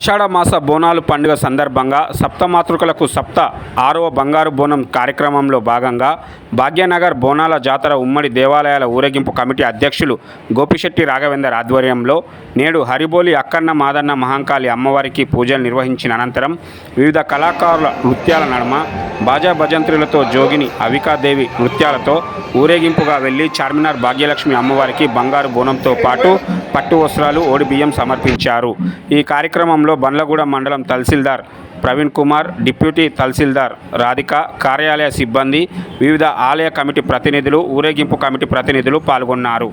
ఆషాఢమాస బోనాలు పండుగ సందర్భంగా సప్తమాతృకలకు సప్త 6వ బంగారు బోనం కార్యక్రమంలో భాగంగా భాగ్యనగర్ బోనాల జాతర ఉమ్మడి దేవాలయాల ఊరేగింపు కమిటీ అధ్యక్షులు గోపిశెట్టి రాఘవేందర్ ఆధ్వర్యంలో నేడు హరిబోలి అక్కన్న మాదన్న మహంకాళి అమ్మవారికి పూజలు నిర్వహించిన అనంతరం వివిధ కళాకారుల నృత్యాల నడుమ బాజా భజంత్రులతో జోగిని అవికాదేవి నృత్యాలతో ఊరేగింపుగా వెళ్లి చార్మినార్ భాగ్యలక్ష్మి అమ్మవారికి బంగారు బోనంతో పాటు పట్టు వస్త్రాలు ఓడి బియ్యం సమర్పించారు। ఈ కార్యక్రమంలో బండ్లగూడ మండలం తహసీల్దార్ ప్రవీణ్ కుమార్, డిప్యూటీ తహసీల్దార్ రాధిక, కార్యాలయ సిబ్బంది, వివిధ ఆలయ కమిటీ ప్రతినిధులు, ఊరేగింపు కమిటీ ప్రతినిధులు పాల్గొన్నారు।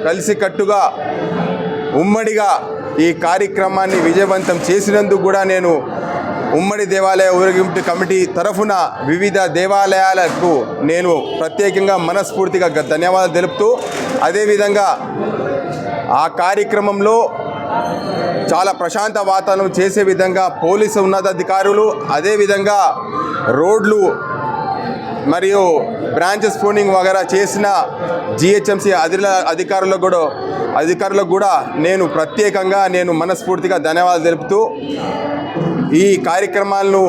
కలిసికట్టుగా ఉమ్మడిగా ఈ కార్యక్రమాన్ని విజయవంతం చేసినందుకు కూడా నేను ఉమ్మడి దేవాలయ ఊరేగింపు కమిటీ తరఫున వివిధ దేవాలయాలకు నేను ప్రత్యేకంగా మనస్ఫూర్తిగా ధన్యవాదాలు తెలుపుతూ, అదేవిధంగా ఆ కార్యక్రమంలో చాలా ప్రశాంత వాతావరణం చేసే విధంగా పోలీసు ఉన్నతాధికారులు, అదేవిధంగా రోడ్లు మరియు బ్రాంచెస్ ఫోనింగ్ వగైరా చేసిన జిహెచ్ఎంసీ అధికారులకు కూడా నేను ప్రత్యేకంగా మనస్ఫూర్తిగా ధన్యవాదాలు తెలుపుతూ, ఈ కార్యక్రమాలను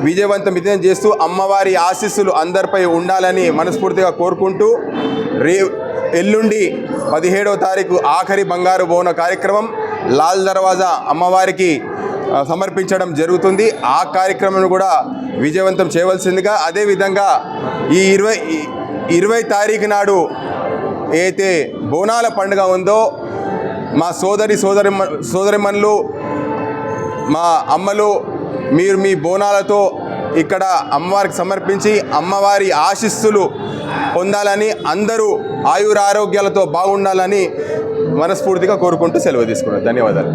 విజయవంతం చేస్తూ అమ్మవారి ఆశీస్సులు అందరిపై ఉండాలని మనస్ఫూర్తిగా కోరుకుంటూ, ఎల్లుండి 17వ తారీఖు ఆఖరి బంగారు బోన కార్యక్రమం లాల్ దర్వాజా అమ్మవారికి సమర్పించడం జరుగుతుంది। ఆ కార్యక్రమం కూడా విజయవంతం చేయవలసిందిగా, అదేవిధంగా ఈ 20 తారీఖు నాడు అయితే బోనాల పండుగ ఉందో మా సోదరిమణులు, మా అమ్మలు, మీరు మీ బోనాలతో ఇక్కడ అమ్మవారికి సమర్పించి అమ్మవారి ఆశీస్సులు పొందాలని, అందరూ ఆయురారోగ్యాలతో బాగుండాలని మనస్ఫూర్తిగా కోరుకుంటూ సెలవు తీసుకున్నాను। ధన్యవాదాలు।